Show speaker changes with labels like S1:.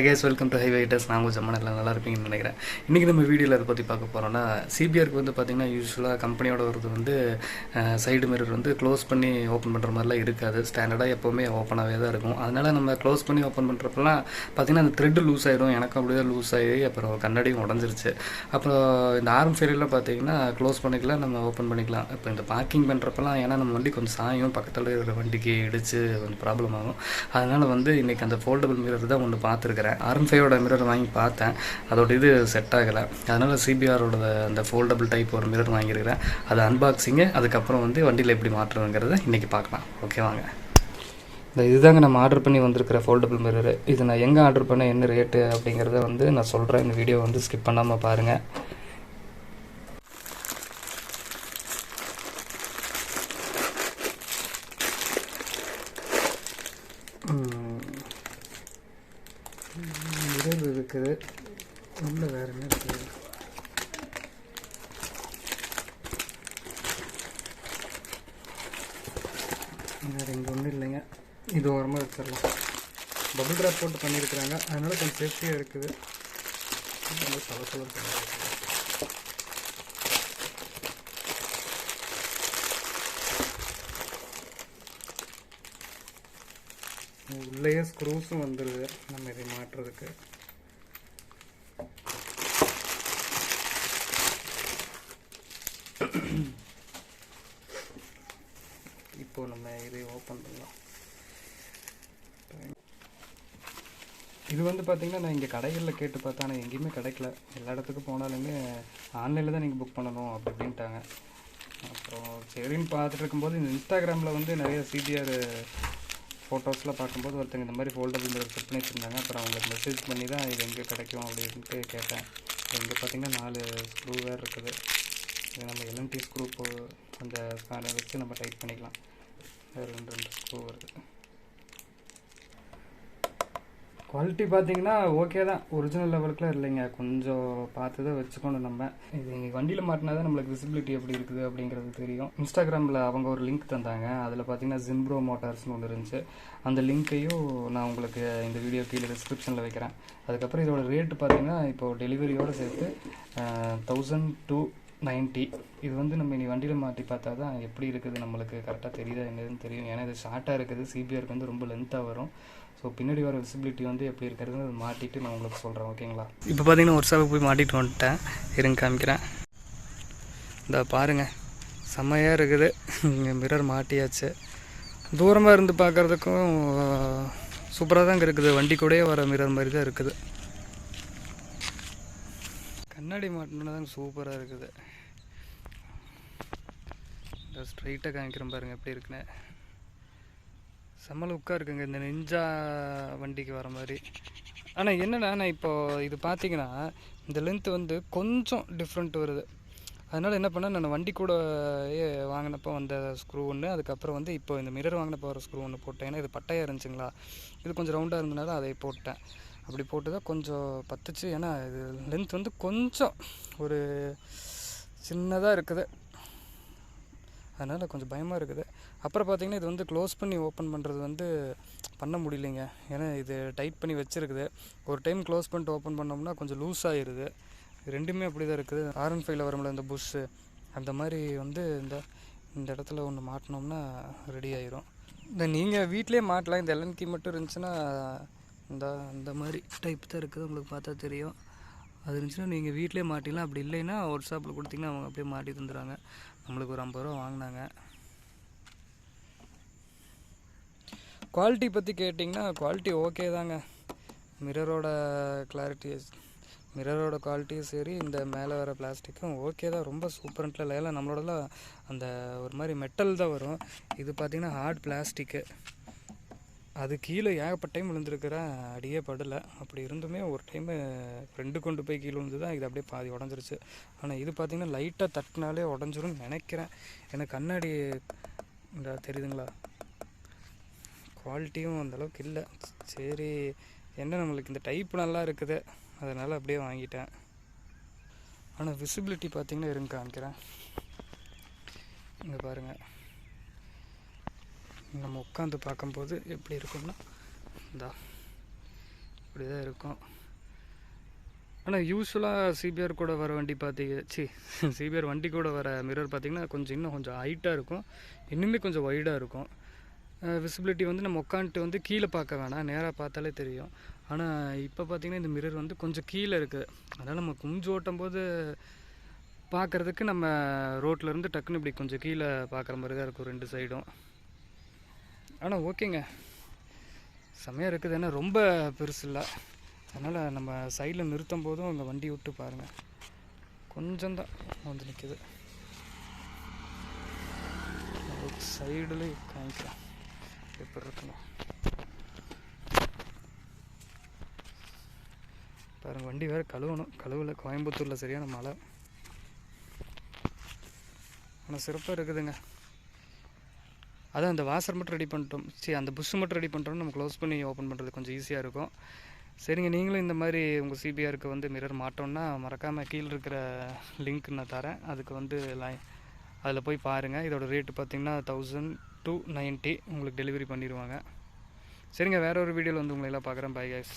S1: Hi guys, welcome to Highway Test. நான் கொஞ்சம் நல்லா இருப்பீங்கன்னு நினைக்கிறேன். இன்றைக்கி நம்ம வீடியோவில் அதை பற்றி பார்க்க போகிறோம்னா, சிபிஆருக்கு வந்து பார்த்திங்கன்னா யூஸ்வலாக கம்பெனியோட வருது வந்து சைடு மிரர் வந்து க்ளோஸ் பண்ணி ஓப்பன் பண்ணுற மாதிரிலாம் இருக்காது. ஸ்டாண்டர்டாக எப்போவுமே ஓப்பனாகவே தான் இருக்கும். அதனால் நம்ம க்ளோஸ் பண்ணி ஓப்பன் பண்ணுறப்பெல்லாம் பார்த்திங்கன்னா அந்த த்ரெட்டு லூஸ் ஆகிடும். எனக்கு அப்படியே தான் லூஸ் ஆகி அப்புறம் கண்ணாடியும் உடஞ்சிருச்சு. அப்புறம் இந்த ஆர்எம் ஃபைலெலாம் பார்த்திங்கன்னா க்ளோஸ் பண்ணிக்கலாம், நம்ம ஓப்பன் பண்ணிக்கலாம். இப்போ இந்த பார்க்கிங் பண்ணுறப்பெல்லாம் ஏன்னா நம்ம வண்டி கொஞ்சம் சாயும், பக்கத்தில் இருக்கிற வண்டிக்கு இடித்து கொஞ்சம் ப்ராப்ளம் ஆகும். அதனால் வந்து இன்றைக்கி அந்த ஃபோல்டபுள் மிரர் தான் ஒன்று பார்த்துருக்கேன். RM5 மிரர் வாங்கி பார்த்தேன், அதோட இது செட் ஆகலை. அதனால் CBRோட அந்த ஃபோல்டபுள் டைப் ஒரு மிரர் வாங்கியிருக்கிறேன். அது அன்பாக்சிங்கு, அதுக்கப்புறம் வந்து வண்டியில் எப்படி மாற்றுறதுங்கிறத இன்றைக்கி பார்க்கலாம். ஓகே வாங்க. இதுதாங்க நம்ம ஆர்டர் பண்ணி வந்திருக்கிற ஃபோல்டபுள் மிரரு. இது நான் எங்கே ஆர்டர் பண்ணேன், என்ன ரேட்டு அப்படிங்கிறத வந்து நான் சொல்கிறேன். இந்த வீடியோ வந்து ஸ்கிப் பண்ணாமல் பாருங்கள். மிரர் இருக்குது, உள்ள வேறு என்ன இருக்குது, வேறு இங்கே ஒன்றும் இல்லைங்க. இது ஓரமாக வச்சிடலாம். பபுள் ட்ராப் போட்டு பண்ணியிருக்கிறாங்க, அதனால் கொஞ்சம் சேஃப்டியாக இருக்குது. ரொம்ப சலசலம் உள்ளேயே ஸ்க்ரூஸும் வந்துடுது நம்ம இதை மாட்டுறதுக்கு. இப்போ நம்ம இதை ஓப்பன் பண்ணலாம். இது வந்து பார்த்திங்கன்னா நான் இங்கே கடைகளில் கேட்டு பார்த்தேன், ஆனால் எங்கேயுமே கிடைக்கல. எல்லா இடத்துக்கும் போனாலுமே ஆன்லைனில் தான் நீங்கள் புக் பண்ணணும் அப்படி அப்படின்ட்டாங்க. அப்புறம் சரின்னு பார்த்துட்டு இருக்கும்போது இந்த இன்ஸ்டாகிராமில் வந்து நிறைய CBR ஃபோட்டோஸ்லாம் பார்க்கும்போது ஒருத்தங்க இந்த மாதிரி ஃபோல்டபுள் மிரர் செட் பண்ணி வச்சுருந்தாங்க. அப்புறம் அவங்களுக்கு மெசேஜ் பண்ணி தான் இது எங்கே கிடைக்கும் அப்படின்ட்டு கேட்டேன். இங்கே பார்த்திங்கன்னா 4 ஸ்க்ரூ வேறு இருக்குது. இது நம்ம LNT ஸ்க்ரூ அந்த ஸ்பேனர் வச்சு நம்ம டைட் பண்ணிக்கலாம். 2 ஸ்க்ரூ வருது. குவாலிட்டி பார்த்திங்கன்னா ஓகே தான், ஒரிஜினல் லெவலுக்குலாம் இல்லைங்க. கொஞ்சம் பார்த்து தான் வச்சுக்கணும். நம்ம இது வண்டியில் மாட்டினா தான் நம்மளுக்கு விசிபிலிட்டி எப்படி இருக்குது அப்படிங்கிறது தெரியும். இன்ஸ்டாகிராமில் அவங்க ஒரு லிங்க் தந்தாங்க, அதில் பார்த்திங்கன்னா ஜிம்ப்ரோ மோட்டார்ஸ்னு ஒன்று இருந்துச்சு. அந்த லிங்க்கையும் நான் உங்களுக்கு இந்த வீடியோ கீழே டிஸ்கிரிப்ஷனில் வைக்கிறேன். அதுக்கப்புறம் இதோட ரேட்டு பார்த்திங்கன்னா இப்போது டெலிவரியோடு சேர்த்து 1290. இது வந்து நம்ம இனி வண்டியில் மாட்டி பார்த்தா தான் எப்படி இருக்குது நம்மளுக்கு கரெக்டாக தெரியுதா என்னதுன்னு தெரியும். ஏன்னா இது ஷார்ட்டாக இருக்குது, CBRக்கு வந்து ரொம்ப லென்த்தாக வரும். ஸோ பின்னாடி வர விசிபிலிட்டி வந்து எப்படி இருக்கிறது அதை மாட்டிட்டு நான் உங்களுக்கு சொல்கிறேன். ஓகேங்களா? இப்போ பார்த்தீங்கன்னா ஒரு சாப்பிட்டு போய் மாட்டிட்டு வந்துட்டேன். இருங்க காமிக்கிறேன். இந்த பாருங்கள், செம்மையாக இருக்குது. இங்கே மிரர் மாட்டியாச்சு. தூரமாக இருந்து பார்க்குறதுக்கும் சூப்பராக தான் இருக்குது. வண்டி கூடயே வர மிரர் மாதிரி தான் இருக்குது. கண்ணாடி மாட்டினா தான் சூப்பராக இருக்குது. இந்த ஸ்ட்ரைட்டாக காமிக்கிறேன் பாருங்கள் எப்படி இருக்குன்னு. செம்ம லுக்காக இருக்குங்க, இந்த நிஞ்சா வண்டிக்கு வர மாதிரி. ஆனால் என்னென்னா, நான் இப்போது இது பார்த்தீங்கன்னா இந்த லென்த்து வந்து கொஞ்சம் டிஃப்ரெண்ட் வருது. அதனால் என்ன பண்ணேன், நான் வண்டி கூட வாங்கினப்போ வந்த ஸ்க்ரூ ஒன்று, அதுக்கப்புறம் வந்து இப்போ இந்த மிரர் வாங்கினப்போ வர ஸ்க்ரூ ஒன்று போட்டேன். ஏன்னா இது பட்டையாக இருந்துச்சுங்களா, இது கொஞ்சம் ரவுண்டாக இருந்ததுனால அதை போட்டேன். அப்படி போட்டு தான் கொஞ்சம் பத்துச்சு. ஏன்னா இது லென்த் வந்து கொஞ்சம் ஒரு சின்னதாக இருக்குது, அதனால் கொஞ்சம் பயமாக இருக்குது. அப்புறம் பார்த்திங்கன்னா இது வந்து க்ளோஸ் பண்ணி ஓப்பன் பண்ணுறது வந்து பண்ண முடியலைங்க. ஏன்னா இது டைட் பண்ணி வச்சுருக்குது. ஒரு டைம் க்ளோஸ் பண்ணிட்டு ஓப்பன் பண்ணோம்னா கொஞ்சம் லூஸ் ஆகிடுது. ரெண்டுமே அப்படி தான் இருக்குது. RM5 வரும்ல இந்த புஷ்ஷு, அந்த மாதிரி வந்து இந்த இடத்துல ஒன்று மாட்டினோம்னா ரெடி ஆயிரும். இந்த நீங்கள் வீட்டிலே மாட்டலாம். இந்த LNT மட்டும் இருந்துச்சுன்னா இந்த மாதிரி டைப் தான் இருக்குது, உங்களுக்கு பார்த்தா தெரியும். அது இருந்துச்சுன்னா நீங்கள் வீட்டிலே மாட்டிடலாம். அப்படி இல்லைன்னா ஒர்க் ஷாப்பில் கொடுத்திங்கன்னா அவங்க அப்படியே மாட்டி தந்துடுறாங்க. நம்மளுக்கு ஒரு 50 ரூபா வாங்கினாங்க. குவாலிட்டி பற்றி கேட்டிங்கன்னா குவாலிட்டி ஓகே தாங்க. மிரரோட குவாலிட்டியும் சரி, இந்த மேலே வர பிளாஸ்டிக்கும் ஓகே தான், ரொம்ப சூப்பரண்ட்டில் இல்லை. எல்லாம் நம்மளோடலாம் அந்த ஒரு மாதிரி மெட்டல் தான் வரும். இது பார்த்திங்கன்னா ஹார்ட் பிளாஸ்டிக்கு. அது கீழே ஏகப்பட்ட டைம் விழுந்துருக்கிறேன், அடியே படலை. அப்படி இருந்துமே ஒரு டைமு ஃப்ரெண்டு கொண்டு போய் கீழே விழுந்து தான் இது அப்படியே பாதி உடஞ்சிருச்சு. ஆனால் இது பார்த்திங்கன்னா லைட்டாக தட்டினாலே உடஞ்சிரும்னு நினைக்கிறேன். எனக்கு கண்ணாடி இந்த தெரியுதுங்களா, குவாலிட்டியும் அந்தளவுக்கு இல்லை. சரி, என்ன நம்மளுக்கு இந்த டைப் நல்லா இருக்குது, அதனால் அப்படியே வாங்கிட்டேன். ஆனால் விசிபிலிட்டி பார்த்திங்கன்னா இருங்க காமிக்கிறேன். இங்கே பாருங்கள், நம்ம உட்காந்து பார்க்கும்போது எப்படி இருக்கும்னா, இப்படி தான் இருக்கும். ஆனால் யூஸ்வலாக சிபிஆர் கூட வர வண்டி சிபிஆர் வண்டி கூட வர மிரர் பார்த்திங்கன்னா இன்னும் கொஞ்சம் ஹைட்டாக இருக்கும், இன்னுமே கொஞ்சம் வைடாக இருக்கும். விசிபிலிட்டி வந்து நம்ம உட்காந்துட்டு வந்து கீழே பார்க்க வேணாம், நேராக பார்த்தாலே தெரியும். ஆனால் இப்போ பார்த்திங்கன்னா இந்த மிரர் வந்து கொஞ்சம் கீழே இருக்குது. அதனால் நம்ம குஞ்சு ஓட்டும் போது பார்க்குறதுக்கு நம்ம ரோட்லேருந்து டக்குன்னு இப்படி கொஞ்சம் கீழே பார்க்குற மாதிரி தான் இருக்கும் 2 சைடும். ஆனால் ஓகேங்க, செம்மையாக இருக்குது. ஏன்னா ரொம்ப பெருசு இல்லை, அதனால் நம்ம சைடில் நிறுத்தும் போதும் அங்கே வண்டி விட்டு பாருங்கள், கொஞ்சம் தான் வந்து நிற்கிது. சைடுலேயே காமிக்கிறேன் எப்படி இருக்கணும் பாருங்கள். வண்டி வேறு கழுவலை, கோயம்புத்தூரில் சரியான மழை. ஆனால் சிறப்பாக இருக்குதுங்க. அதான் அந்த வாசர் மட்டும் ரெடி பண்ணிட்டோம், அந்த புஷ் மட்டும் ரெடி பண்ணிட்டோம்னு நம்ம க்ளோஸ் பண்ணி ஓப்பன் பண்ணுறது கொஞ்சம் ஈஸியாக இருக்கும். சரிங்க, நீங்களும் இந்த மாதிரி உங்கள் சிபிஆருக்கு வந்து மிரர் மாட்டோன்னா மறக்காமல் கீழே இருக்கிற லிங்க் நான் தரேன், அதுக்கு வந்து அதில் போய் பாருங்கள். இதோட ரேட்டு பார்த்திங்கன்னா 1290 உங்களுக்கு டெலிவரி பண்ணிடுவாங்க. சரிங்க, வேறு ஒரு வீடியோவில் வந்து உங்களை எல்லாம் பார்க்குறேன். Bye guys.